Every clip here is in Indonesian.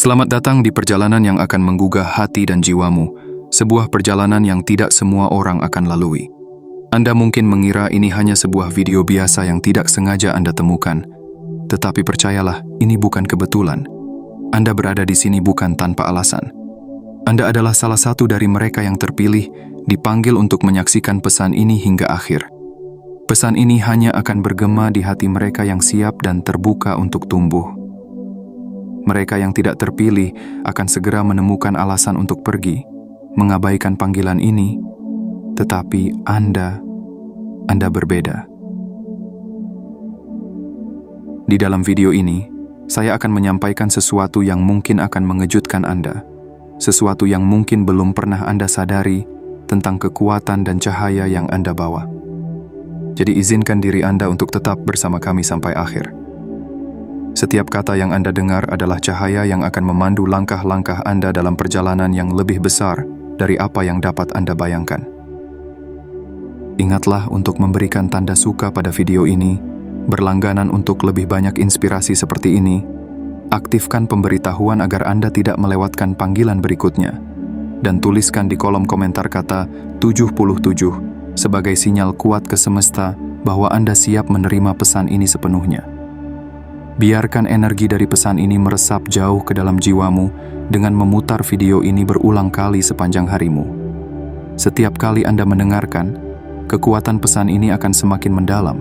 Selamat datang di perjalanan yang akan menggugah hati dan jiwamu, sebuah perjalanan yang tidak semua orang akan lalui. Anda mungkin mengira ini hanya sebuah video biasa yang tidak sengaja Anda temukan, tetapi percayalah, ini bukan kebetulan. Anda berada di sini bukan tanpa alasan. Anda adalah salah satu dari mereka yang terpilih, dipanggil untuk menyaksikan pesan ini hingga akhir. Pesan ini hanya akan bergema di hati mereka yang siap dan terbuka untuk tumbuh. Mereka yang tidak terpilih akan segera menemukan alasan untuk pergi, mengabaikan panggilan ini, tetapi Anda berbeda. Di dalam video ini, saya akan menyampaikan sesuatu yang mungkin akan mengejutkan Anda, sesuatu yang mungkin belum pernah Anda sadari tentang kekuatan dan cahaya yang Anda bawa. Jadi izinkan diri Anda untuk tetap bersama kami sampai akhir. Setiap kata yang Anda dengar adalah cahaya yang akan memandu langkah-langkah Anda dalam perjalanan yang lebih besar dari apa yang dapat Anda bayangkan. Ingatlah untuk memberikan tanda suka pada video ini, berlangganan untuk lebih banyak inspirasi seperti ini, aktifkan pemberitahuan agar Anda tidak melewatkan panggilan berikutnya, dan tuliskan di kolom komentar kata 77 sebagai sinyal kuat ke semesta bahwa Anda siap menerima pesan ini sepenuhnya. Biarkan energi dari pesan ini meresap jauh ke dalam jiwamu dengan memutar video ini berulang kali sepanjang harimu. Setiap kali Anda mendengarkan, kekuatan pesan ini akan semakin mendalam,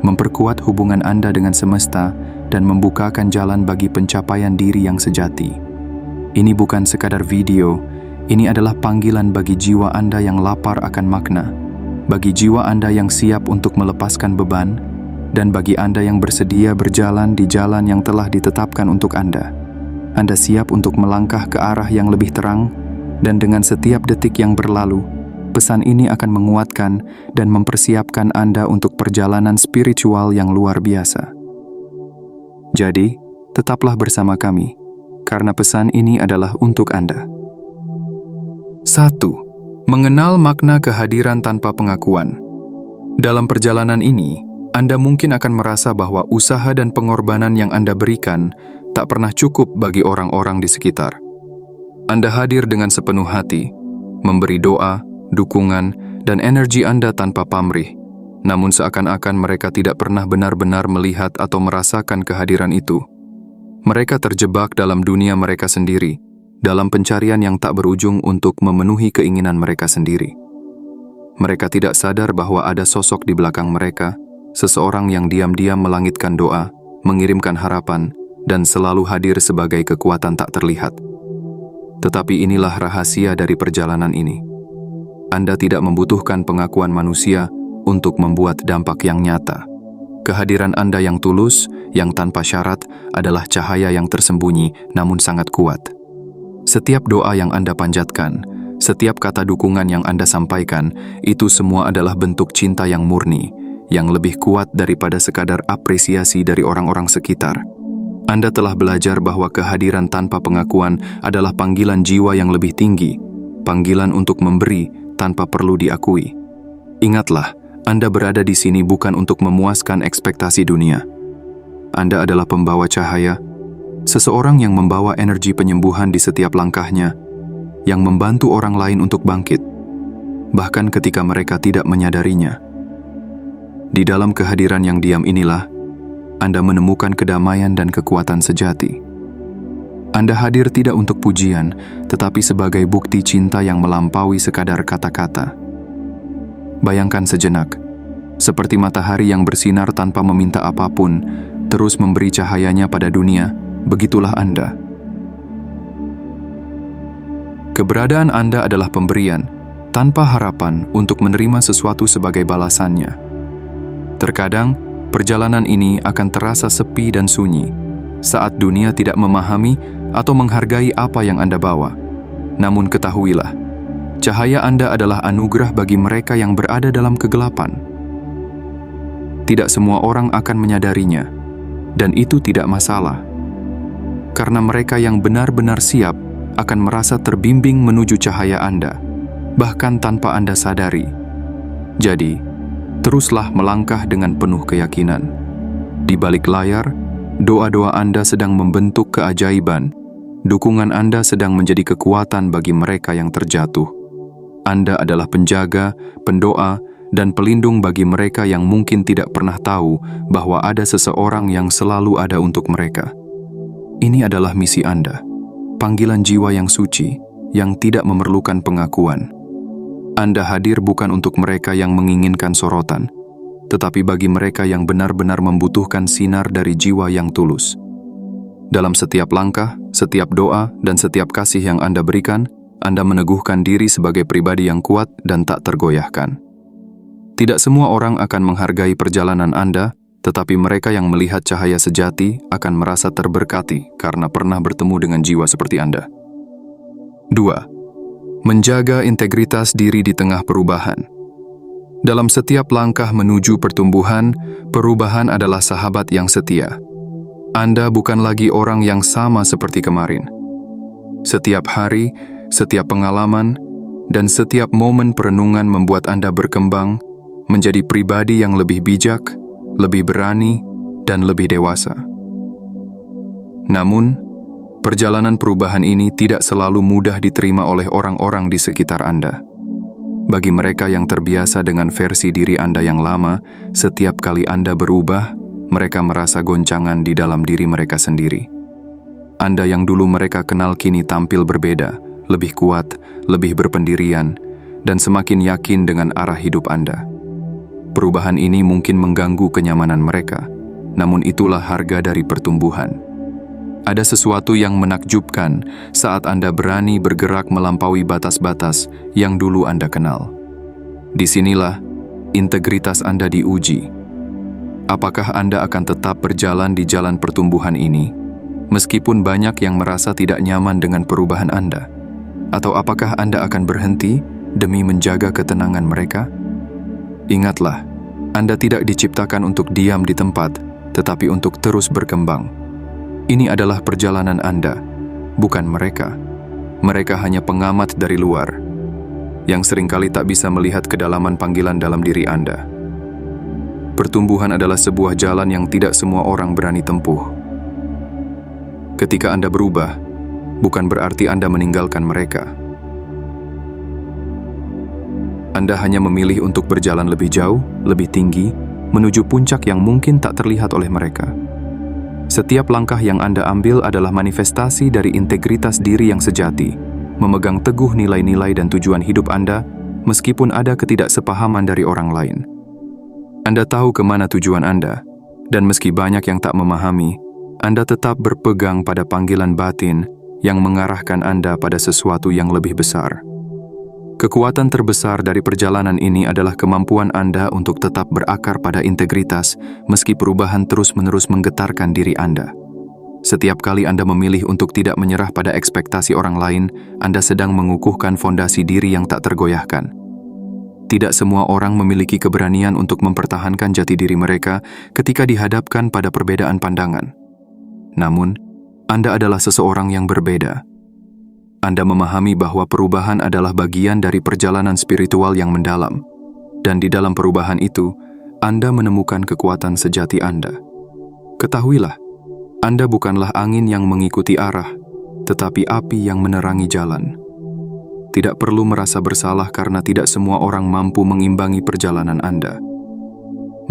memperkuat hubungan Anda dengan semesta dan membukakan jalan bagi pencapaian diri yang sejati. Ini bukan sekadar video, ini adalah panggilan bagi jiwa Anda yang lapar akan makna, bagi jiwa Anda yang siap untuk melepaskan beban, dan bagi Anda yang bersedia berjalan di jalan yang telah ditetapkan untuk Anda. Anda siap untuk melangkah ke arah yang lebih terang, dan dengan setiap detik yang berlalu, pesan ini akan menguatkan dan mempersiapkan Anda untuk perjalanan spiritual yang luar biasa. Jadi, tetaplah bersama kami, karena pesan ini adalah untuk Anda. 1. Mengenal makna kehadiran tanpa pengakuan. Dalam perjalanan ini, Anda mungkin akan merasa bahwa usaha dan pengorbanan yang Anda berikan tak pernah cukup bagi orang-orang di sekitar. Anda hadir dengan sepenuh hati, memberi doa, dukungan, dan energi Anda tanpa pamrih, namun seakan-akan mereka tidak pernah benar-benar melihat atau merasakan kehadiran itu. Mereka terjebak dalam dunia mereka sendiri, dalam pencarian yang tak berujung untuk memenuhi keinginan mereka sendiri. Mereka tidak sadar bahwa ada sosok di belakang mereka, seseorang yang diam-diam melangitkan doa, mengirimkan harapan, dan selalu hadir sebagai kekuatan tak terlihat. Tetapi inilah rahasia dari perjalanan ini. Anda tidak membutuhkan pengakuan manusia untuk membuat dampak yang nyata. Kehadiran Anda yang tulus, yang tanpa syarat, adalah cahaya yang tersembunyi namun sangat kuat. Setiap doa yang Anda panjatkan, setiap kata dukungan yang Anda sampaikan, itu semua adalah bentuk cinta yang murni, yang lebih kuat daripada sekadar apresiasi dari orang-orang sekitar. Anda telah belajar bahwa kehadiran tanpa pengakuan adalah panggilan jiwa yang lebih tinggi, panggilan untuk memberi tanpa perlu diakui. Ingatlah, Anda berada di sini bukan untuk memuaskan ekspektasi dunia. Anda adalah pembawa cahaya, seseorang yang membawa energi penyembuhan di setiap langkahnya, yang membantu orang lain untuk bangkit, bahkan ketika mereka tidak menyadarinya. Di dalam kehadiran yang diam inilah, Anda menemukan kedamaian dan kekuatan sejati. Anda hadir tidak untuk pujian, tetapi sebagai bukti cinta yang melampaui sekadar kata-kata. Bayangkan sejenak, seperti matahari yang bersinar tanpa meminta apapun, terus memberi cahayanya pada dunia, begitulah Anda. Keberadaan Anda adalah pemberian, tanpa harapan untuk menerima sesuatu sebagai balasannya. Terkadang, perjalanan ini akan terasa sepi dan sunyi, saat dunia tidak memahami atau menghargai apa yang Anda bawa. Namun ketahuilah, cahaya Anda adalah anugerah bagi mereka yang berada dalam kegelapan. Tidak semua orang akan menyadarinya, dan itu tidak masalah. Karena mereka yang benar-benar siap akan merasa terbimbing menuju cahaya Anda, bahkan tanpa Anda sadari. Jadi, teruslah melangkah dengan penuh keyakinan. Di balik layar, doa-doa Anda sedang membentuk keajaiban, dukungan Anda sedang menjadi kekuatan bagi mereka yang terjatuh. Anda adalah penjaga, pendoa, dan pelindung bagi mereka yang mungkin tidak pernah tahu bahwa ada seseorang yang selalu ada untuk mereka. Ini adalah misi Anda, panggilan jiwa yang suci, yang tidak memerlukan pengakuan. Anda hadir bukan untuk mereka yang menginginkan sorotan, tetapi bagi mereka yang benar-benar membutuhkan sinar dari jiwa yang tulus. Dalam setiap langkah, setiap doa, dan setiap kasih yang Anda berikan, Anda meneguhkan diri sebagai pribadi yang kuat dan tak tergoyahkan. Tidak semua orang akan menghargai perjalanan Anda, tetapi mereka yang melihat cahaya sejati akan merasa terberkati karena pernah bertemu dengan jiwa seperti Anda. 2. Menjaga integritas diri di tengah perubahan. Dalam setiap langkah menuju pertumbuhan, perubahan adalah sahabat yang setia. Anda bukan lagi orang yang sama seperti kemarin. Setiap hari, setiap pengalaman, dan setiap momen perenungan membuat Anda berkembang menjadi pribadi yang lebih bijak, lebih berani, dan lebih dewasa. Namun, perjalanan perubahan ini tidak selalu mudah diterima oleh orang-orang di sekitar Anda. Bagi mereka yang terbiasa dengan versi diri Anda yang lama, setiap kali Anda berubah, mereka merasa goncangan di dalam diri mereka sendiri. Anda yang dulu mereka kenal kini tampil berbeda, lebih kuat, lebih berpendirian, dan semakin yakin dengan arah hidup Anda. Perubahan ini mungkin mengganggu kenyamanan mereka, namun itulah harga dari pertumbuhan. Ada sesuatu yang menakjubkan saat Anda berani bergerak melampaui batas-batas yang dulu Anda kenal. Disinilah integritas Anda diuji. Apakah Anda akan tetap berjalan di jalan pertumbuhan ini, meskipun banyak yang merasa tidak nyaman dengan perubahan Anda? Atau apakah Anda akan berhenti demi menjaga ketenangan mereka? Ingatlah, Anda tidak diciptakan untuk diam di tempat, tetapi untuk terus berkembang. Ini adalah perjalanan Anda, bukan mereka. Mereka hanya pengamat dari luar, yang seringkali tak bisa melihat kedalaman panggilan dalam diri Anda. Pertumbuhan adalah sebuah jalan yang tidak semua orang berani tempuh. Ketika Anda berubah, bukan berarti Anda meninggalkan mereka. Anda hanya memilih untuk berjalan lebih jauh, lebih tinggi, menuju puncak yang mungkin tak terlihat oleh mereka. Setiap langkah yang Anda ambil adalah manifestasi dari integritas diri yang sejati, memegang teguh nilai-nilai dan tujuan hidup Anda, meskipun ada ketidaksepahaman dari orang lain. Anda tahu kemana tujuan Anda, dan meski banyak yang tak memahami, Anda tetap berpegang pada panggilan batin yang mengarahkan Anda pada sesuatu yang lebih besar. Kekuatan terbesar dari perjalanan ini adalah kemampuan Anda untuk tetap berakar pada integritas meski perubahan terus-menerus menggetarkan diri Anda. Setiap kali Anda memilih untuk tidak menyerah pada ekspektasi orang lain, Anda sedang mengukuhkan fondasi diri yang tak tergoyahkan. Tidak semua orang memiliki keberanian untuk mempertahankan jati diri mereka ketika dihadapkan pada perbedaan pandangan. Namun, Anda adalah seseorang yang berbeda. Anda memahami bahwa perubahan adalah bagian dari perjalanan spiritual yang mendalam, dan di dalam perubahan itu, Anda menemukan kekuatan sejati Anda. Ketahuilah, Anda bukanlah angin yang mengikuti arah, tetapi api yang menerangi jalan. Tidak perlu merasa bersalah karena tidak semua orang mampu mengimbangi perjalanan Anda.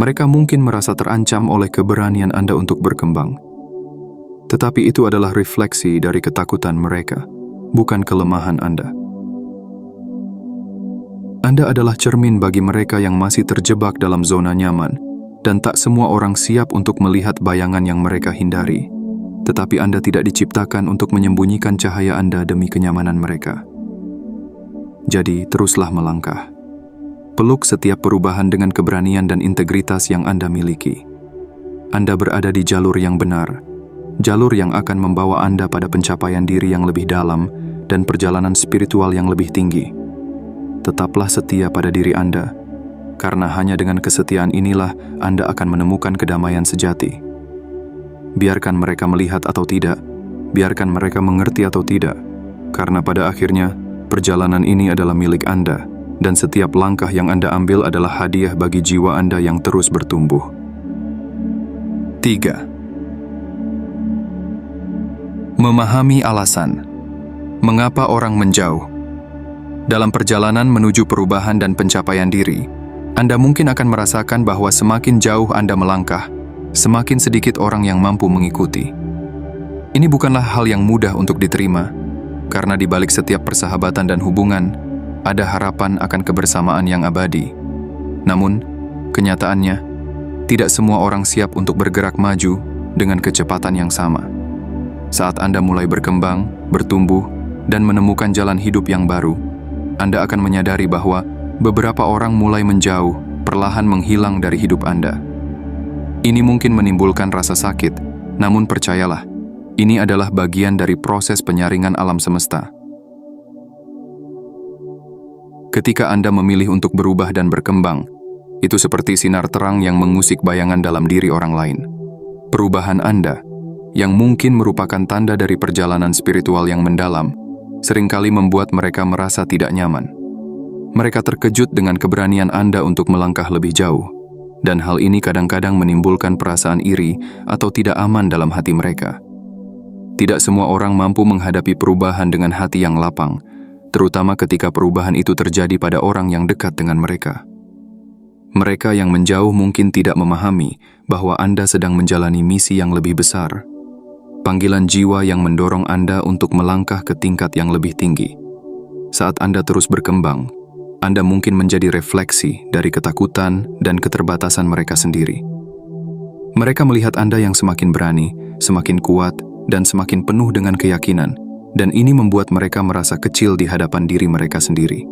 Mereka mungkin merasa terancam oleh keberanian Anda untuk berkembang. Tetapi itu adalah refleksi dari ketakutan mereka, bukan kelemahan Anda. Anda adalah cermin bagi mereka yang masih terjebak dalam zona nyaman, dan tak semua orang siap untuk melihat bayangan yang mereka hindari. Tetapi Anda tidak diciptakan untuk menyembunyikan cahaya Anda demi kenyamanan mereka. Jadi, teruslah melangkah. Peluk setiap perubahan dengan keberanian dan integritas yang Anda miliki. Anda berada di jalur yang benar, jalur yang akan membawa Anda pada pencapaian diri yang lebih dalam dan perjalanan spiritual yang lebih tinggi. Tetaplah setia pada diri Anda, karena hanya dengan kesetiaan inilah Anda akan menemukan kedamaian sejati. Biarkan mereka melihat atau tidak, biarkan mereka mengerti atau tidak, karena pada akhirnya perjalanan ini adalah milik Anda, dan setiap langkah yang Anda ambil adalah hadiah bagi jiwa Anda yang terus bertumbuh. 3. Memahami alasan mengapa orang menjauh. Dalam perjalanan menuju perubahan dan pencapaian diri, Anda mungkin akan merasakan bahwa semakin jauh Anda melangkah, semakin sedikit orang yang mampu mengikuti. Ini bukanlah hal yang mudah untuk diterima, karena di balik setiap persahabatan dan hubungan, ada harapan akan kebersamaan yang abadi. Namun, kenyataannya, tidak semua orang siap untuk bergerak maju dengan kecepatan yang sama. Saat Anda mulai berkembang, bertumbuh, dan menemukan jalan hidup yang baru, Anda akan menyadari bahwa beberapa orang mulai menjauh, perlahan menghilang dari hidup Anda. Ini mungkin menimbulkan rasa sakit, namun percayalah, ini adalah bagian dari proses penyaringan alam semesta. Ketika Anda memilih untuk berubah dan berkembang, itu seperti sinar terang yang mengusik bayangan dalam diri orang lain. Perubahan Anda, yang mungkin merupakan tanda dari perjalanan spiritual yang mendalam, seringkali membuat mereka merasa tidak nyaman. Mereka terkejut dengan keberanian Anda untuk melangkah lebih jauh, dan hal ini kadang-kadang menimbulkan perasaan iri atau tidak aman dalam hati mereka. Tidak semua orang mampu menghadapi perubahan dengan hati yang lapang, terutama ketika perubahan itu terjadi pada orang yang dekat dengan mereka. Mereka yang menjauh mungkin tidak memahami bahwa Anda sedang menjalani misi yang lebih besar, panggilan jiwa yang mendorong Anda untuk melangkah ke tingkat yang lebih tinggi. Saat Anda terus berkembang, Anda mungkin menjadi refleksi dari ketakutan dan keterbatasan mereka sendiri. Mereka melihat Anda yang semakin berani, semakin kuat, dan semakin penuh dengan keyakinan, dan ini membuat mereka merasa kecil di hadapan diri mereka sendiri.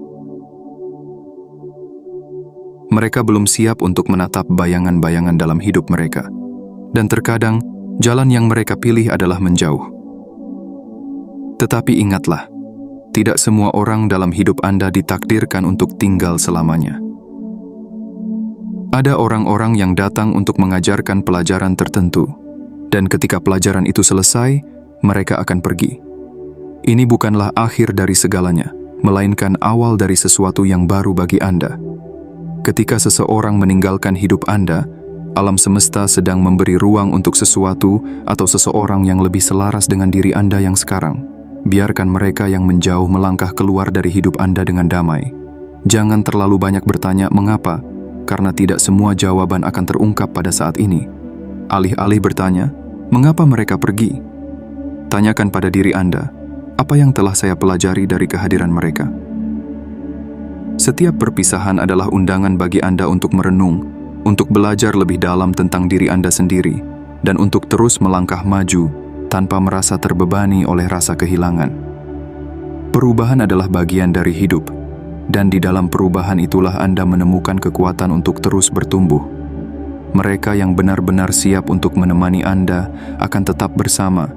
Mereka belum siap untuk menatap bayangan-bayangan dalam hidup mereka, dan terkadang jalan yang mereka pilih adalah menjauh. Tetapi ingatlah, tidak semua orang dalam hidup Anda ditakdirkan untuk tinggal selamanya. Ada orang-orang yang datang untuk mengajarkan pelajaran tertentu, dan ketika pelajaran itu selesai, mereka akan pergi. Ini bukanlah akhir dari segalanya, melainkan awal dari sesuatu yang baru bagi Anda. Ketika seseorang meninggalkan hidup Anda, alam semesta sedang memberi ruang untuk sesuatu atau seseorang yang lebih selaras dengan diri Anda yang sekarang. Biarkan mereka yang menjauh melangkah keluar dari hidup Anda dengan damai. Jangan terlalu banyak bertanya mengapa, karena tidak semua jawaban akan terungkap pada saat ini. Alih-alih bertanya, mengapa mereka pergi? Tanyakan pada diri Anda, apa yang telah saya pelajari dari kehadiran mereka? Setiap perpisahan adalah undangan bagi Anda untuk merenung, untuk belajar lebih dalam tentang diri Anda sendiri, dan untuk terus melangkah maju tanpa merasa terbebani oleh rasa kehilangan. Perubahan adalah bagian dari hidup, dan di dalam perubahan itulah Anda menemukan kekuatan untuk terus bertumbuh. Mereka yang benar-benar siap untuk menemani Anda akan tetap bersama,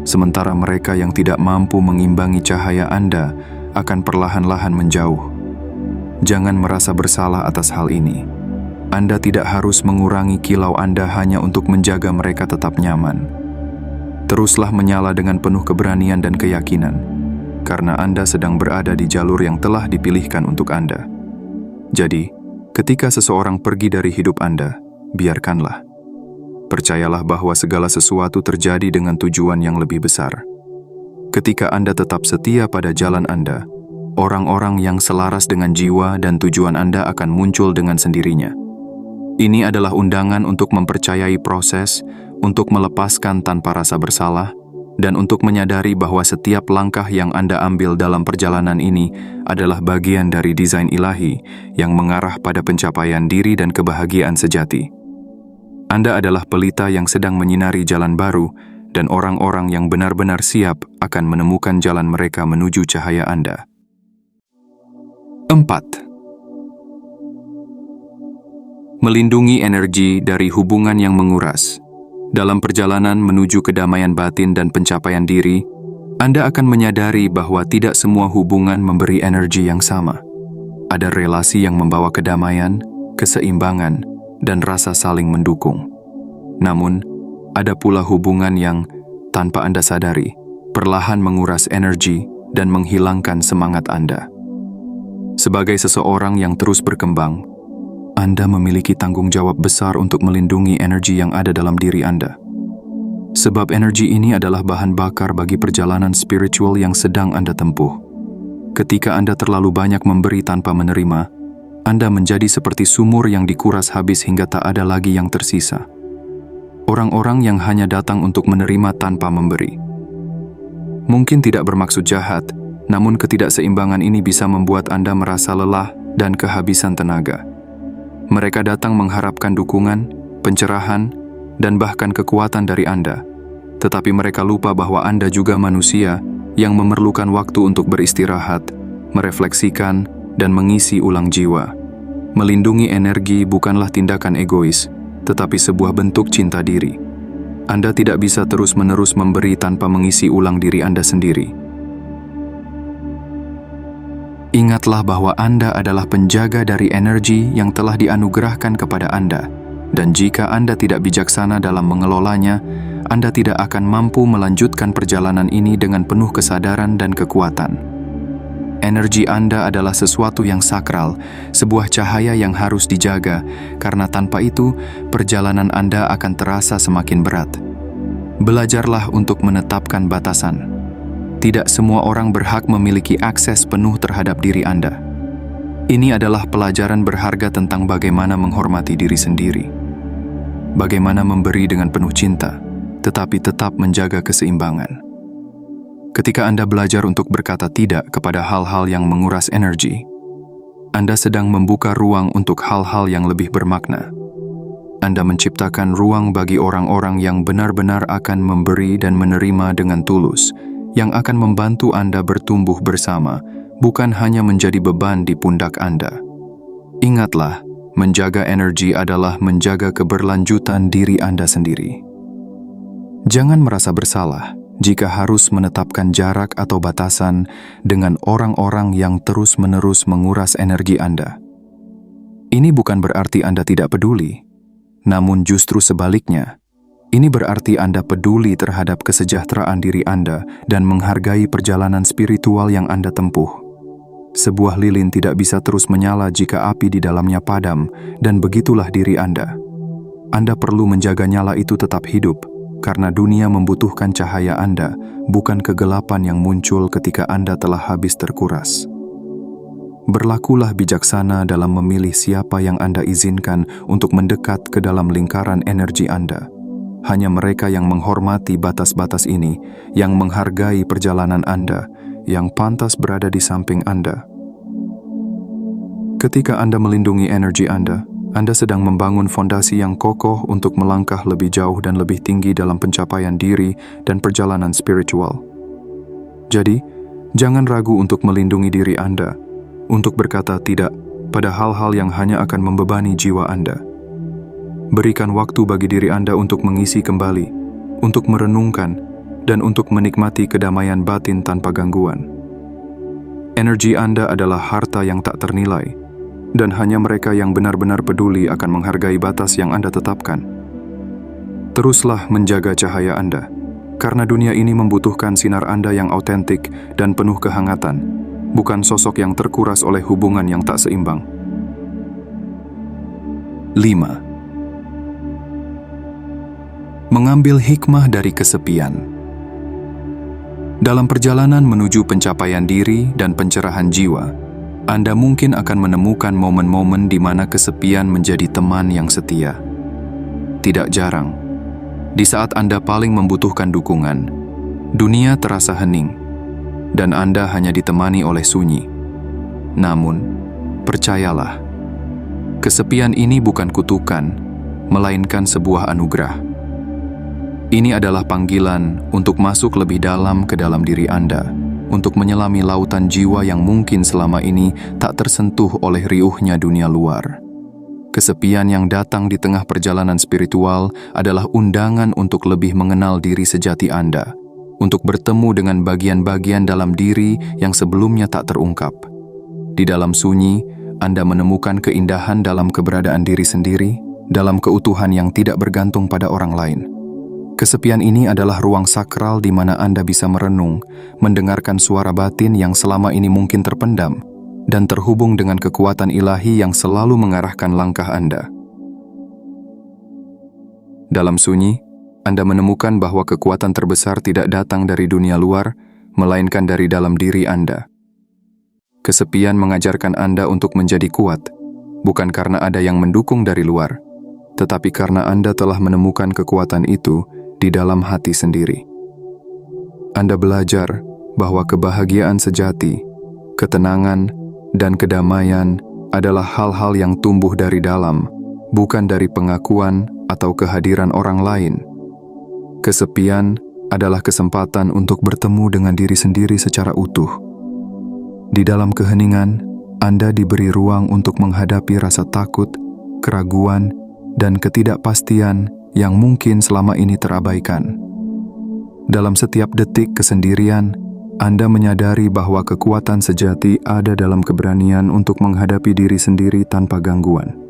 sementara mereka yang tidak mampu mengimbangi cahaya Anda akan perlahan-lahan menjauh. Jangan merasa bersalah atas hal ini. Anda tidak harus mengurangi kilau Anda hanya untuk menjaga mereka tetap nyaman. Teruslah menyala dengan penuh keberanian dan keyakinan, karena Anda sedang berada di jalur yang telah dipilihkan untuk Anda. Jadi, ketika seseorang pergi dari hidup Anda, biarkanlah. Percayalah bahwa segala sesuatu terjadi dengan tujuan yang lebih besar. Ketika Anda tetap setia pada jalan Anda, orang-orang yang selaras dengan jiwa dan tujuan Anda akan muncul dengan sendirinya. Ini adalah undangan untuk mempercayai proses, untuk melepaskan tanpa rasa bersalah, dan untuk menyadari bahwa setiap langkah yang Anda ambil dalam perjalanan ini adalah bagian dari desain ilahi yang mengarah pada pencapaian diri dan kebahagiaan sejati. Anda adalah pelita yang sedang menyinari jalan baru, dan orang-orang yang benar-benar siap akan menemukan jalan mereka menuju cahaya Anda. 4. Melindungi energi dari hubungan yang menguras. Dalam perjalanan menuju kedamaian batin dan pencapaian diri, Anda akan menyadari bahwa tidak semua hubungan memberi energi yang sama. Ada relasi yang membawa kedamaian, keseimbangan, dan rasa saling mendukung. Namun, ada pula hubungan yang, tanpa Anda sadari, perlahan menguras energi dan menghilangkan semangat Anda. Sebagai seseorang yang terus berkembang, Anda memiliki tanggung jawab besar untuk melindungi energi yang ada dalam diri Anda. Sebab energi ini adalah bahan bakar bagi perjalanan spiritual yang sedang Anda tempuh. Ketika Anda terlalu banyak memberi tanpa menerima, Anda menjadi seperti sumur yang dikuras habis hingga tak ada lagi yang tersisa. Orang-orang yang hanya datang untuk menerima tanpa memberi. Mungkin tidak bermaksud jahat, namun ketidakseimbangan ini bisa membuat Anda merasa lelah dan kehabisan tenaga. Mereka datang mengharapkan dukungan, pencerahan, dan bahkan kekuatan dari Anda. Tetapi mereka lupa bahwa Anda juga manusia yang memerlukan waktu untuk beristirahat, merefleksikan, dan mengisi ulang jiwa. Melindungi energi bukanlah tindakan egois, tetapi sebuah bentuk cinta diri. Anda tidak bisa terus-menerus memberi tanpa mengisi ulang diri Anda sendiri. Ingatlah bahwa Anda adalah penjaga dari energi yang telah dianugerahkan kepada Anda, dan jika Anda tidak bijaksana dalam mengelolanya, Anda tidak akan mampu melanjutkan perjalanan ini dengan penuh kesadaran dan kekuatan. Energi Anda adalah sesuatu yang sakral, sebuah cahaya yang harus dijaga, karena tanpa itu, perjalanan Anda akan terasa semakin berat. Belajarlah untuk menetapkan batasan. Tidak semua orang berhak memiliki akses penuh terhadap diri Anda. Ini adalah pelajaran berharga tentang bagaimana menghormati diri sendiri. Bagaimana memberi dengan penuh cinta, tetapi tetap menjaga keseimbangan. Ketika Anda belajar untuk berkata tidak kepada hal-hal yang menguras energi, Anda sedang membuka ruang untuk hal-hal yang lebih bermakna. Anda menciptakan ruang bagi orang-orang yang benar-benar akan memberi dan menerima dengan tulus, yang akan membantu Anda bertumbuh bersama, bukan hanya menjadi beban di pundak Anda. Ingatlah, menjaga energi adalah menjaga keberlanjutan diri Anda sendiri. Jangan merasa bersalah jika harus menetapkan jarak atau batasan dengan orang-orang yang terus-menerus menguras energi Anda. Ini bukan berarti Anda tidak peduli, namun justru sebaliknya, ini berarti Anda peduli terhadap kesejahteraan diri Anda dan menghargai perjalanan spiritual yang Anda tempuh. Sebuah lilin tidak bisa terus menyala jika api di dalamnya padam, dan begitulah diri Anda. Anda perlu menjaga nyala itu tetap hidup, karena dunia membutuhkan cahaya Anda, bukan kegelapan yang muncul ketika Anda telah habis terkuras. Berlakulah bijaksana dalam memilih siapa yang Anda izinkan untuk mendekat ke dalam lingkaran energi Anda. Hanya mereka yang menghormati batas-batas ini, yang menghargai perjalanan Anda, yang pantas berada di samping Anda. Ketika Anda melindungi energi Anda sedang membangun fondasi yang kokoh untuk melangkah lebih jauh dan lebih tinggi dalam pencapaian diri dan perjalanan spiritual. Jadi, jangan ragu untuk melindungi diri Anda, untuk berkata tidak pada hal-hal yang hanya akan membebani jiwa Anda. Berikan waktu bagi diri Anda untuk mengisi kembali, untuk merenungkan, dan untuk menikmati kedamaian batin tanpa gangguan. Energi Anda adalah harta yang tak ternilai, dan hanya mereka yang benar-benar peduli akan menghargai batas yang Anda tetapkan. Teruslah menjaga cahaya Anda, karena dunia ini membutuhkan sinar Anda yang autentik dan penuh kehangatan, bukan sosok yang terkuras oleh hubungan yang tak seimbang. 5. Mengambil hikmah dari kesepian. Dalam perjalanan menuju pencapaian diri dan pencerahan jiwa, Anda mungkin akan menemukan momen-momen di mana kesepian menjadi teman yang setia. Tidak jarang, di saat Anda paling membutuhkan dukungan, dunia terasa hening, dan Anda hanya ditemani oleh sunyi. Namun, percayalah, kesepian ini bukan kutukan, melainkan sebuah anugerah. Ini adalah panggilan untuk masuk lebih dalam ke dalam diri Anda, untuk menyelami lautan jiwa yang mungkin selama ini tak tersentuh oleh riuhnya dunia luar. Kesepian yang datang di tengah perjalanan spiritual adalah undangan untuk lebih mengenal diri sejati Anda, untuk bertemu dengan bagian-bagian dalam diri yang sebelumnya tak terungkap. Di dalam sunyi, Anda menemukan keindahan dalam keberadaan diri sendiri, dalam keutuhan yang tidak bergantung pada orang lain. Kesepian ini adalah ruang sakral di mana Anda bisa merenung, mendengarkan suara batin yang selama ini mungkin terpendam, dan terhubung dengan kekuatan ilahi yang selalu mengarahkan langkah Anda. Dalam sunyi, Anda menemukan bahwa kekuatan terbesar tidak datang dari dunia luar, melainkan dari dalam diri Anda. Kesepian mengajarkan Anda untuk menjadi kuat, bukan karena ada yang mendukung dari luar, tetapi karena Anda telah menemukan kekuatan itu di dalam hati sendiri. Anda belajar bahwa kebahagiaan sejati, ketenangan, dan kedamaian adalah hal-hal yang tumbuh dari dalam, bukan dari pengakuan atau kehadiran orang lain. Kesepian adalah kesempatan untuk bertemu dengan diri sendiri secara utuh. Di dalam keheningan, Anda diberi ruang untuk menghadapi rasa takut, keraguan, dan ketidakpastian yang mungkin selama ini terabaikan. Dalam setiap detik kesendirian, Anda menyadari bahwa kekuatan sejati ada dalam keberanian untuk menghadapi diri sendiri tanpa gangguan.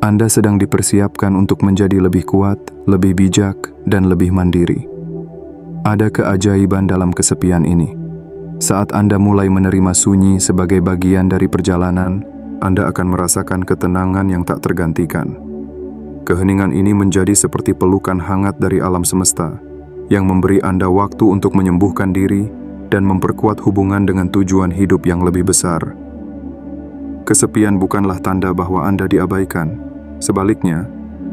Anda sedang dipersiapkan untuk menjadi lebih kuat, lebih bijak, dan lebih mandiri. Ada keajaiban dalam kesepian ini. Saat Anda mulai menerima sunyi sebagai bagian dari perjalanan, Anda akan merasakan ketenangan yang tak tergantikan. Keheningan ini menjadi seperti pelukan hangat dari alam semesta, yang memberi Anda waktu untuk menyembuhkan diri dan memperkuat hubungan dengan tujuan hidup yang lebih besar. Kesepian bukanlah tanda bahwa Anda diabaikan. Sebaliknya,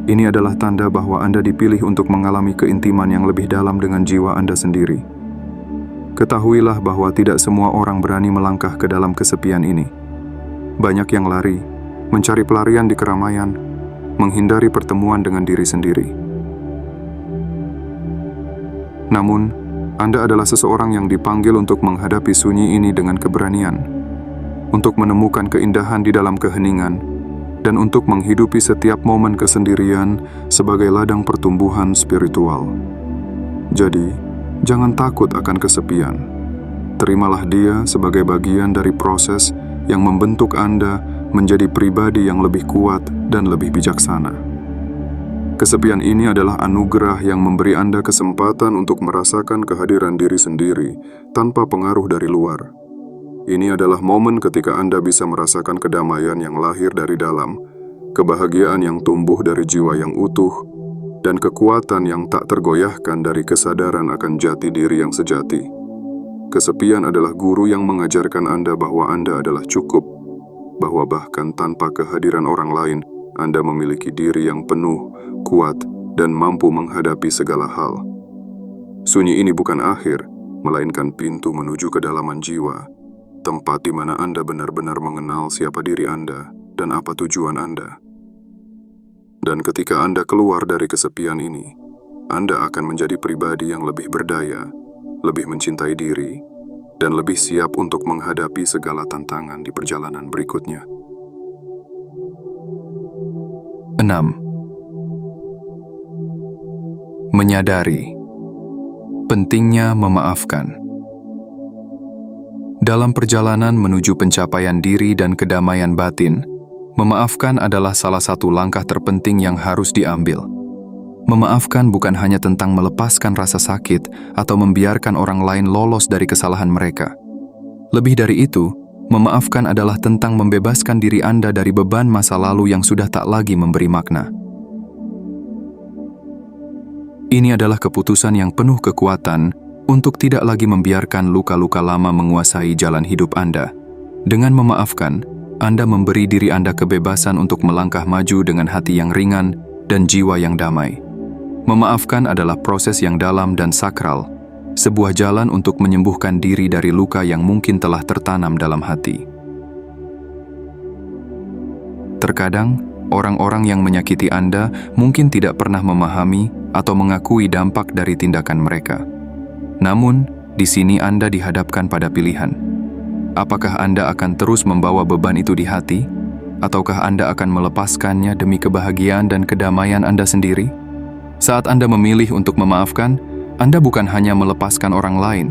ini adalah tanda bahwa Anda dipilih untuk mengalami keintiman yang lebih dalam dengan jiwa Anda sendiri. Ketahuilah bahwa tidak semua orang berani melangkah ke dalam kesepian ini. Banyak yang lari, mencari pelarian di keramaian, menghindari pertemuan dengan diri sendiri. Namun, Anda adalah seseorang yang dipanggil untuk menghadapi sunyi ini dengan keberanian, untuk menemukan keindahan di dalam keheningan, dan untuk menghidupi setiap momen kesendirian sebagai ladang pertumbuhan spiritual. Jadi, jangan takut akan kesepian. Terimalah dia sebagai bagian dari proses yang membentuk Anda menjadi pribadi yang lebih kuat dan lebih bijaksana. Kesepian ini adalah anugerah yang memberi Anda kesempatan untuk merasakan kehadiran diri sendiri tanpa pengaruh dari luar. Ini adalah momen ketika Anda bisa merasakan kedamaian yang lahir dari dalam, kebahagiaan yang tumbuh dari jiwa yang utuh, dan kekuatan yang tak tergoyahkan dari kesadaran akan jati diri yang sejati. Kesepian adalah guru yang mengajarkan Anda bahwa Anda adalah cukup, bahwa bahkan tanpa kehadiran orang lain, Anda memiliki diri yang penuh, kuat, dan mampu menghadapi segala hal. Sunyi ini bukan akhir, melainkan pintu menuju kedalaman jiwa, tempat di mana Anda benar-benar mengenal siapa diri Anda dan apa tujuan Anda. Dan ketika Anda keluar dari kesepian ini, Anda akan menjadi pribadi yang lebih berdaya, lebih mencintai diri, dan lebih siap untuk menghadapi segala tantangan di perjalanan berikutnya. 6. Menyadari pentingnya memaafkan. Dalam perjalanan menuju pencapaian diri dan kedamaian batin, memaafkan adalah salah satu langkah terpenting yang harus diambil. Memaafkan bukan hanya tentang melepaskan rasa sakit atau membiarkan orang lain lolos dari kesalahan mereka. Lebih dari itu, memaafkan adalah tentang membebaskan diri Anda dari beban masa lalu yang sudah tak lagi memberi makna. Ini adalah keputusan yang penuh kekuatan untuk tidak lagi membiarkan luka-luka lama menguasai jalan hidup Anda. Dengan memaafkan, Anda memberi diri Anda kebebasan untuk melangkah maju dengan hati yang ringan dan jiwa yang damai. Memaafkan adalah proses yang dalam dan sakral, sebuah jalan untuk menyembuhkan diri dari luka yang mungkin telah tertanam dalam hati. Terkadang, orang-orang yang menyakiti Anda mungkin tidak pernah memahami atau mengakui dampak dari tindakan mereka. Namun, di sini Anda dihadapkan pada pilihan. Apakah Anda akan terus membawa beban itu di hati, ataukah Anda akan melepaskannya demi kebahagiaan dan kedamaian Anda sendiri? Saat Anda memilih untuk memaafkan, Anda bukan hanya melepaskan orang lain,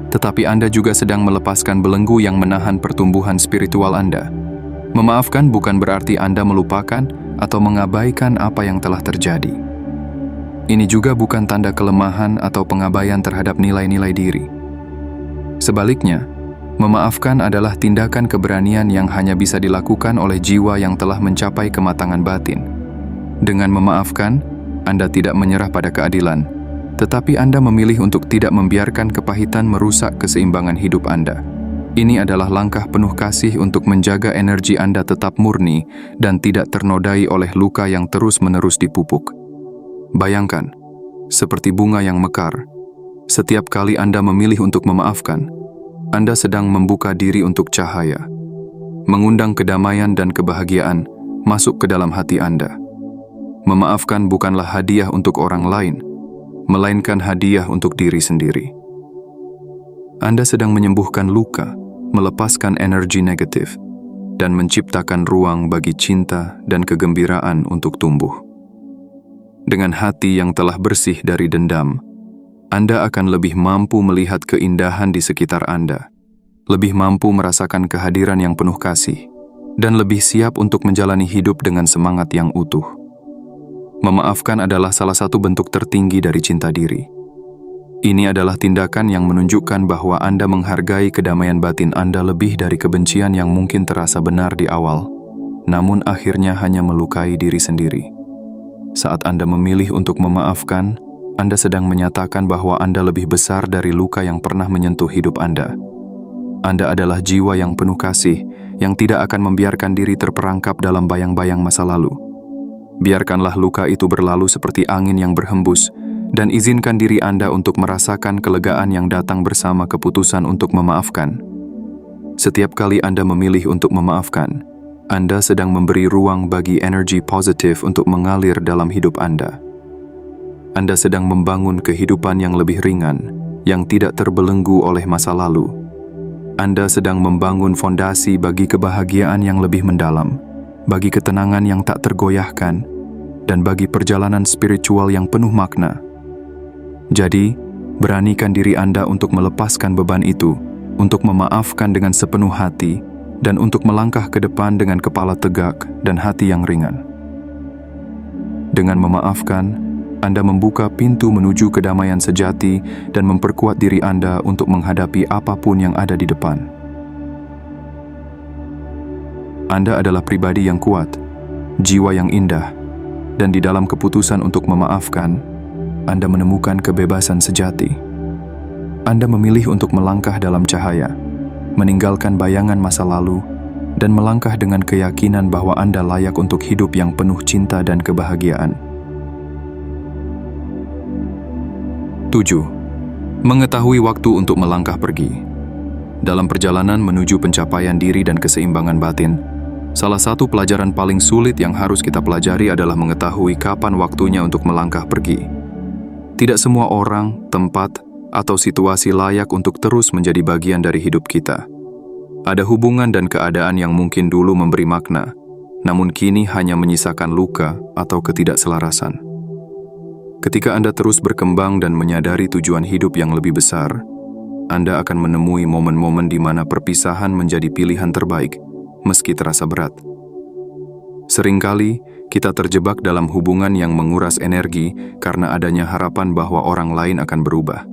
tetapi Anda juga sedang melepaskan belenggu yang menahan pertumbuhan spiritual Anda. Memaafkan bukan berarti Anda melupakan atau mengabaikan apa yang telah terjadi. Ini juga bukan tanda kelemahan atau pengabaian terhadap nilai-nilai diri. Sebaliknya, memaafkan adalah tindakan keberanian yang hanya bisa dilakukan oleh jiwa yang telah mencapai kematangan batin. Dengan memaafkan, Anda tidak menyerah pada keadilan, tetapi Anda memilih untuk tidak membiarkan kepahitan merusak keseimbangan hidup Anda. Ini adalah langkah penuh kasih untuk menjaga energi Anda tetap murni dan tidak ternodai oleh luka yang terus-menerus dipupuk. Bayangkan, seperti bunga yang mekar, setiap kali Anda memilih untuk memaafkan, Anda sedang membuka diri untuk cahaya, mengundang kedamaian dan kebahagiaan masuk ke dalam hati Anda. Memaafkan bukanlah hadiah untuk orang lain, melainkan hadiah untuk diri sendiri. Anda sedang menyembuhkan luka, melepaskan energi negatif, dan menciptakan ruang bagi cinta dan kegembiraan untuk tumbuh. Dengan hati yang telah bersih dari dendam, Anda akan lebih mampu melihat keindahan di sekitar Anda, lebih mampu merasakan kehadiran yang penuh kasih, dan lebih siap untuk menjalani hidup dengan semangat yang utuh. Memaafkan adalah salah satu bentuk tertinggi dari cinta diri. Ini adalah tindakan yang menunjukkan bahwa Anda menghargai kedamaian batin Anda lebih dari kebencian yang mungkin terasa benar di awal, namun akhirnya hanya melukai diri sendiri. Saat Anda memilih untuk memaafkan, Anda sedang menyatakan bahwa Anda lebih besar dari luka yang pernah menyentuh hidup Anda. Anda adalah jiwa yang penuh kasih, yang tidak akan membiarkan diri terperangkap dalam bayang-bayang masa lalu. Biarkanlah luka itu berlalu seperti angin yang berhembus, dan izinkan diri Anda untuk merasakan kelegaan yang datang bersama keputusan untuk memaafkan. Setiap kali Anda memilih untuk memaafkan, Anda sedang memberi ruang bagi energi positif untuk mengalir dalam hidup Anda. Anda sedang membangun kehidupan yang lebih ringan, yang tidak terbelenggu oleh masa lalu. Anda sedang membangun fondasi bagi kebahagiaan yang lebih mendalam, bagi ketenangan yang tak tergoyahkan, dan bagi perjalanan spiritual yang penuh makna. Jadi, beranikan diri Anda untuk melepaskan beban itu, untuk memaafkan dengan sepenuh hati, dan untuk melangkah ke depan dengan kepala tegak dan hati yang ringan. Dengan memaafkan, Anda membuka pintu menuju kedamaian sejati dan memperkuat diri Anda untuk menghadapi apapun yang ada di depan. Anda adalah pribadi yang kuat, jiwa yang indah, dan di dalam keputusan untuk memaafkan, Anda menemukan kebebasan sejati. Anda memilih untuk melangkah dalam cahaya, meninggalkan bayangan masa lalu, dan melangkah dengan keyakinan bahwa Anda layak untuk hidup yang penuh cinta dan kebahagiaan. 7. Mengetahui waktu untuk melangkah pergi. Dalam perjalanan menuju pencapaian diri dan keseimbangan batin, salah satu pelajaran paling sulit yang harus kita pelajari adalah mengetahui kapan waktunya untuk melangkah pergi. Tidak semua orang, tempat, atau situasi layak untuk terus menjadi bagian dari hidup kita. Ada hubungan dan keadaan yang mungkin dulu memberi makna, namun kini hanya menyisakan luka atau ketidakselarasan. Ketika Anda terus berkembang dan menyadari tujuan hidup yang lebih besar, Anda akan menemui momen-momen di mana perpisahan menjadi pilihan terbaik, meski terasa berat. Seringkali, kita terjebak dalam hubungan yang menguras energi karena adanya harapan bahwa orang lain akan berubah.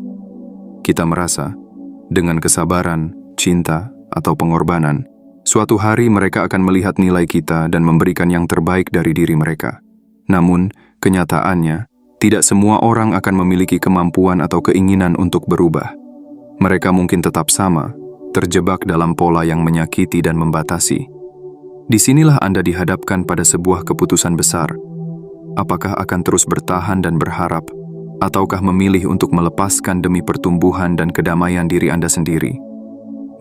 Kita merasa, dengan kesabaran, cinta, atau pengorbanan, suatu hari mereka akan melihat nilai kita dan memberikan yang terbaik dari diri mereka. Namun, kenyataannya, tidak semua orang akan memiliki kemampuan atau keinginan untuk berubah. Mereka mungkin tetap sama, terjebak dalam pola yang menyakiti dan membatasi. Disinilah Anda dihadapkan pada sebuah keputusan besar. Apakah akan terus bertahan dan berharap, ataukah memilih untuk melepaskan demi pertumbuhan dan kedamaian diri Anda sendiri?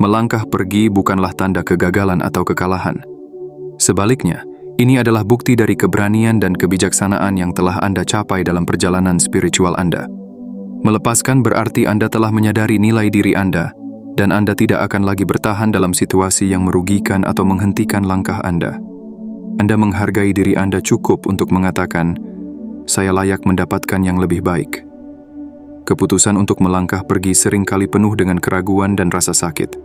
Melangkah pergi bukanlah tanda kegagalan atau kekalahan. Sebaliknya, ini adalah bukti dari keberanian dan kebijaksanaan yang telah Anda capai dalam perjalanan spiritual Anda. Melepaskan berarti Anda telah menyadari nilai diri Anda, dan Anda tidak akan lagi bertahan dalam situasi yang merugikan atau menghentikan langkah Anda. Anda menghargai diri Anda cukup untuk mengatakan, "Saya layak mendapatkan yang lebih baik." Keputusan untuk melangkah pergi seringkali penuh dengan keraguan dan rasa sakit.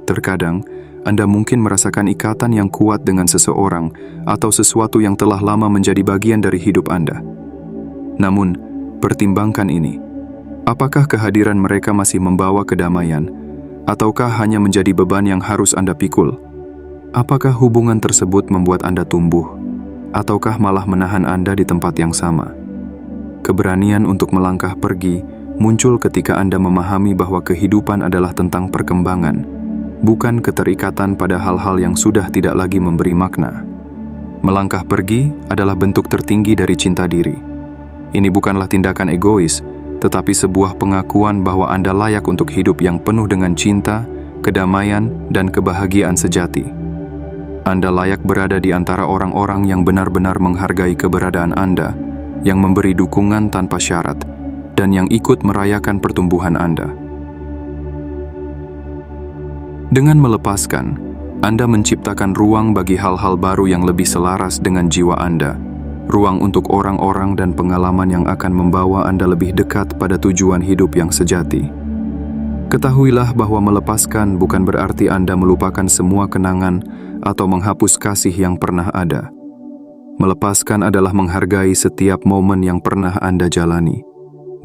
Terkadang, Anda mungkin merasakan ikatan yang kuat dengan seseorang atau sesuatu yang telah lama menjadi bagian dari hidup Anda. Namun, pertimbangkan ini. Apakah kehadiran mereka masih membawa kedamaian, ataukah hanya menjadi beban yang harus Anda pikul? Apakah hubungan tersebut membuat Anda tumbuh, ataukah malah menahan Anda di tempat yang sama? Keberanian untuk melangkah pergi muncul ketika Anda memahami bahwa kehidupan adalah tentang perkembangan, bukan keterikatan pada hal-hal yang sudah tidak lagi memberi makna. Melangkah pergi adalah bentuk tertinggi dari cinta diri. Ini bukanlah tindakan egois, tetapi sebuah pengakuan bahwa Anda layak untuk hidup yang penuh dengan cinta, kedamaian, dan kebahagiaan sejati. Anda layak berada di antara orang-orang yang benar-benar menghargai keberadaan Anda, yang memberi dukungan tanpa syarat, dan yang ikut merayakan pertumbuhan Anda. Dengan melepaskan, Anda menciptakan ruang bagi hal-hal baru yang lebih selaras dengan jiwa Anda, ruang untuk orang-orang dan pengalaman yang akan membawa Anda lebih dekat pada tujuan hidup yang sejati. Ketahuilah bahwa melepaskan bukan berarti Anda melupakan semua kenangan atau menghapus kasih yang pernah ada. Melepaskan adalah menghargai setiap momen yang pernah Anda jalani,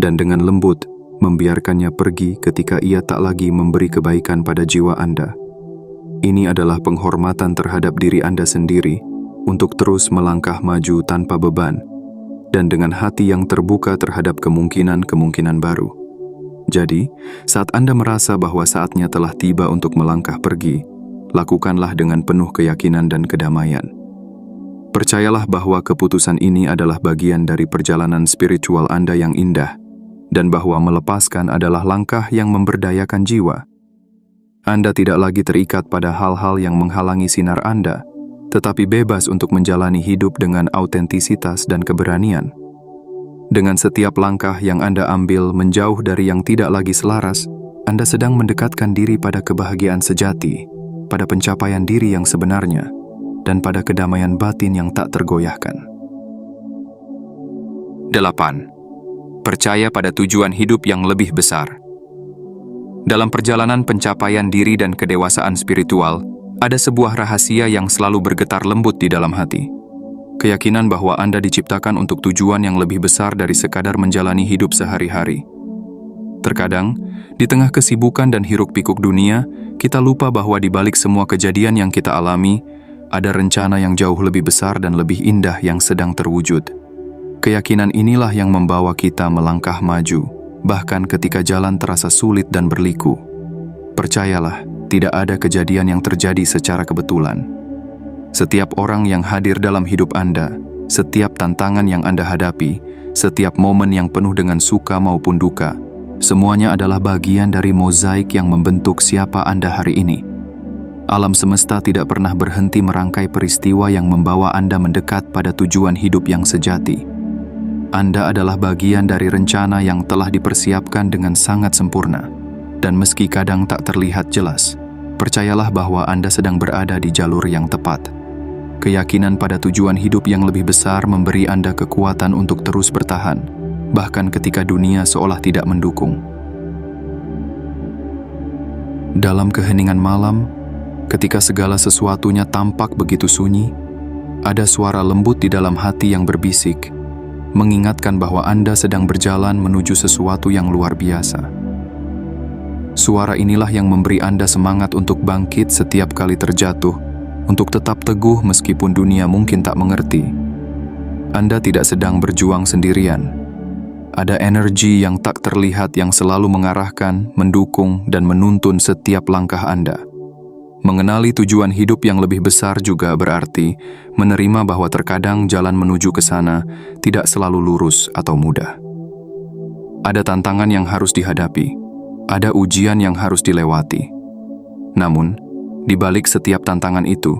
dan dengan lembut membiarkannya pergi ketika ia tak lagi memberi kebaikan pada jiwa Anda. Ini adalah penghormatan terhadap diri Anda sendiri untuk terus melangkah maju tanpa beban, dan dengan hati yang terbuka terhadap kemungkinan-kemungkinan baru. Jadi, saat Anda merasa bahwa saatnya telah tiba untuk melangkah pergi, lakukanlah dengan penuh keyakinan dan kedamaian. Percayalah bahwa keputusan ini adalah bagian dari perjalanan spiritual Anda yang indah, dan bahwa melepaskan adalah langkah yang memberdayakan jiwa. Anda tidak lagi terikat pada hal-hal yang menghalangi sinar Anda, tetapi bebas untuk menjalani hidup dengan autentisitas dan keberanian. Dengan setiap langkah yang Anda ambil menjauh dari yang tidak lagi selaras, Anda sedang mendekatkan diri pada kebahagiaan sejati, pada pencapaian diri yang sebenarnya, dan pada kedamaian batin yang tak tergoyahkan. 8. Percaya pada tujuan hidup yang lebih besar. Dalam perjalanan pencapaian diri dan kedewasaan spiritual, ada sebuah rahasia yang selalu bergetar lembut di dalam hati. Keyakinan bahwa Anda diciptakan untuk tujuan yang lebih besar dari sekadar menjalani hidup sehari-hari. Terkadang, di tengah kesibukan dan hiruk-pikuk dunia, kita lupa bahwa di balik semua kejadian yang kita alami, ada rencana yang jauh lebih besar dan lebih indah yang sedang terwujud. Keyakinan inilah yang membawa kita melangkah maju, bahkan ketika jalan terasa sulit dan berliku. Percayalah, tidak ada kejadian yang terjadi secara kebetulan. Setiap orang yang hadir dalam hidup Anda, setiap tantangan yang Anda hadapi, setiap momen yang penuh dengan suka maupun duka, semuanya adalah bagian dari mozaik yang membentuk siapa Anda hari ini. Alam semesta tidak pernah berhenti merangkai peristiwa yang membawa Anda mendekat pada tujuan hidup yang sejati. Anda adalah bagian dari rencana yang telah dipersiapkan dengan sangat sempurna, dan meski kadang tak terlihat jelas, percayalah bahwa Anda sedang berada di jalur yang tepat. Keyakinan pada tujuan hidup yang lebih besar memberi Anda kekuatan untuk terus bertahan, bahkan ketika dunia seolah tidak mendukung. Dalam keheningan malam, ketika segala sesuatunya tampak begitu sunyi, ada suara lembut di dalam hati yang berbisik, mengingatkan bahwa Anda sedang berjalan menuju sesuatu yang luar biasa. Suara inilah yang memberi Anda semangat untuk bangkit setiap kali terjatuh, untuk tetap teguh meskipun dunia mungkin tak mengerti. Anda tidak sedang berjuang sendirian. Ada energi yang tak terlihat yang selalu mengarahkan, mendukung, dan menuntun setiap langkah Anda. Mengenali tujuan hidup yang lebih besar juga berarti menerima bahwa terkadang jalan menuju ke sana tidak selalu lurus atau mudah. Ada tantangan yang harus dihadapi, ada ujian yang harus dilewati. Namun, di balik setiap tantangan itu,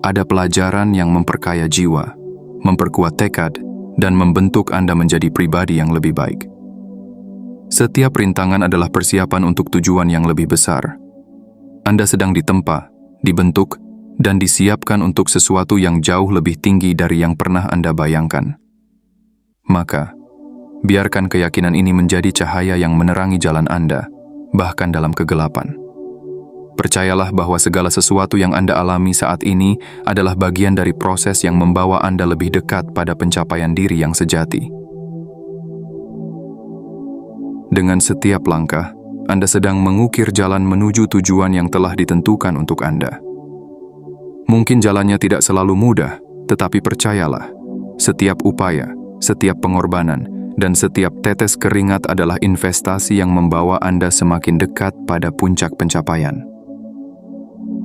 ada pelajaran yang memperkaya jiwa, memperkuat tekad, dan membentuk Anda menjadi pribadi yang lebih baik. Setiap rintangan adalah persiapan untuk tujuan yang lebih besar. Anda sedang ditempa, dibentuk, dan disiapkan untuk sesuatu yang jauh lebih tinggi dari yang pernah Anda bayangkan. Maka, biarkan keyakinan ini menjadi cahaya yang menerangi jalan Anda, bahkan dalam kegelapan. Percayalah bahwa segala sesuatu yang Anda alami saat ini adalah bagian dari proses yang membawa Anda lebih dekat pada pencapaian diri yang sejati. Dengan setiap langkah, Anda sedang mengukir jalan menuju tujuan yang telah ditentukan untuk Anda. Mungkin jalannya tidak selalu mudah, tetapi percayalah, setiap upaya, setiap pengorbanan, dan setiap tetes keringat adalah investasi yang membawa Anda semakin dekat pada puncak pencapaian.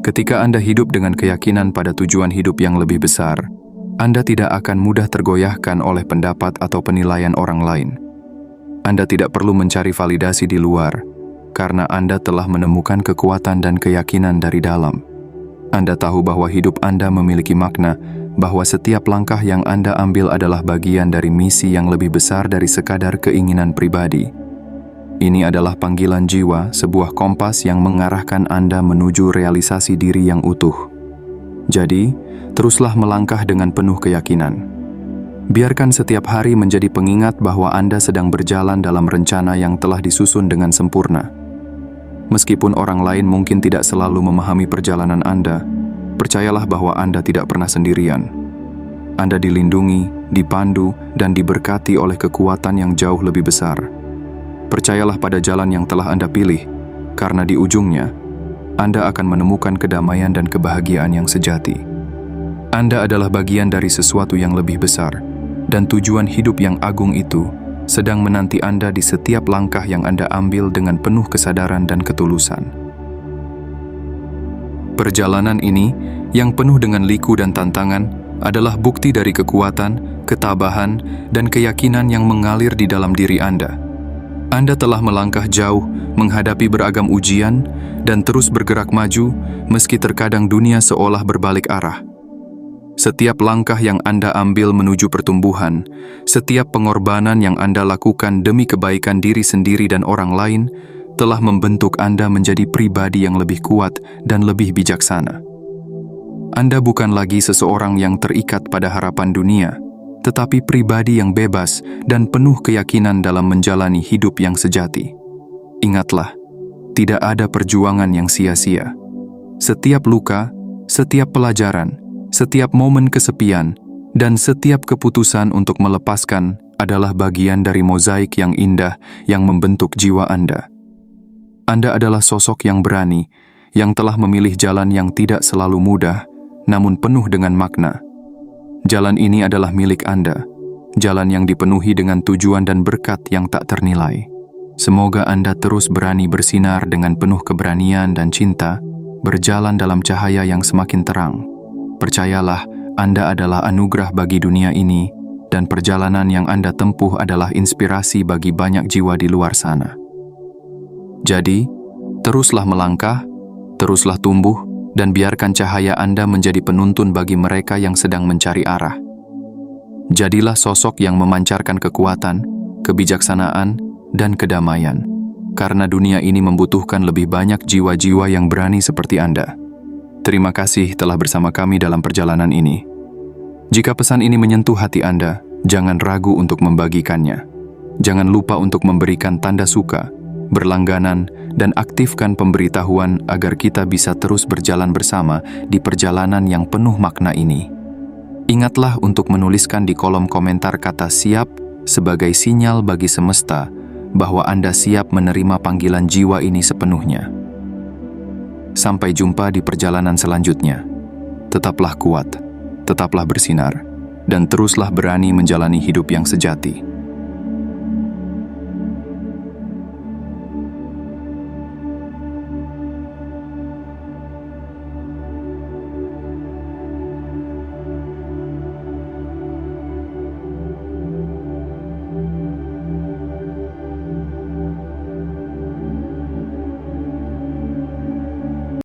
Ketika Anda hidup dengan keyakinan pada tujuan hidup yang lebih besar, Anda tidak akan mudah tergoyahkan oleh pendapat atau penilaian orang lain. Anda tidak perlu mencari validasi di luar, karena Anda telah menemukan kekuatan dan keyakinan dari dalam. Anda tahu bahwa hidup Anda memiliki makna, bahwa setiap langkah yang Anda ambil adalah bagian dari misi yang lebih besar dari sekadar keinginan pribadi. Ini adalah panggilan jiwa, sebuah kompas yang mengarahkan Anda menuju realisasi diri yang utuh. Jadi, teruslah melangkah dengan penuh keyakinan. Biarkan setiap hari menjadi pengingat bahwa Anda sedang berjalan dalam rencana yang telah disusun dengan sempurna. Meskipun orang lain mungkin tidak selalu memahami perjalanan Anda, percayalah bahwa Anda tidak pernah sendirian. Anda dilindungi, dipandu, dan diberkati oleh kekuatan yang jauh lebih besar. Percayalah pada jalan yang telah Anda pilih, karena di ujungnya, Anda akan menemukan kedamaian dan kebahagiaan yang sejati. Anda adalah bagian dari sesuatu yang lebih besar, dan tujuan hidup yang agung itu sedang menanti Anda di setiap langkah yang Anda ambil dengan penuh kesadaran dan ketulusan. Perjalanan ini, yang penuh dengan liku dan tantangan, adalah bukti dari kekuatan, ketabahan, dan keyakinan yang mengalir di dalam diri Anda. Anda telah melangkah jauh, menghadapi beragam ujian, dan terus bergerak maju, meski terkadang dunia seolah berbalik arah. Setiap langkah yang Anda ambil menuju pertumbuhan, setiap pengorbanan yang Anda lakukan demi kebaikan diri sendiri dan orang lain, telah membentuk Anda menjadi pribadi yang lebih kuat dan lebih bijaksana. Anda bukan lagi seseorang yang terikat pada harapan dunia, tetapi pribadi yang bebas dan penuh keyakinan dalam menjalani hidup yang sejati. Ingatlah, tidak ada perjuangan yang sia-sia. Setiap luka, setiap pelajaran, setiap momen kesepian, dan setiap keputusan untuk melepaskan adalah bagian dari mozaik yang indah yang membentuk jiwa Anda. Anda adalah sosok yang berani, yang telah memilih jalan yang tidak selalu mudah, namun penuh dengan makna. Jalan ini adalah milik Anda, jalan yang dipenuhi dengan tujuan dan berkat yang tak ternilai. Semoga Anda terus berani bersinar dengan penuh keberanian dan cinta, berjalan dalam cahaya yang semakin terang. Percayalah, Anda adalah anugerah bagi dunia ini, dan perjalanan yang Anda tempuh adalah inspirasi bagi banyak jiwa di luar sana. Jadi, teruslah melangkah, teruslah tumbuh, dan biarkan cahaya Anda menjadi penuntun bagi mereka yang sedang mencari arah. Jadilah sosok yang memancarkan kekuatan, kebijaksanaan, dan kedamaian, karena dunia ini membutuhkan lebih banyak jiwa-jiwa yang berani seperti Anda. Terima kasih telah bersama kami dalam perjalanan ini. Jika pesan ini menyentuh hati Anda, jangan ragu untuk membagikannya. Jangan lupa untuk memberikan tanda suka, berlangganan, dan aktifkan pemberitahuan agar kita bisa terus berjalan bersama di perjalanan yang penuh makna ini. Ingatlah untuk menuliskan di kolom komentar kata siap sebagai sinyal bagi semesta bahwa Anda siap menerima panggilan jiwa ini sepenuhnya. Sampai jumpa di perjalanan selanjutnya. Tetaplah kuat, tetaplah bersinar, dan teruslah berani menjalani hidup yang sejati.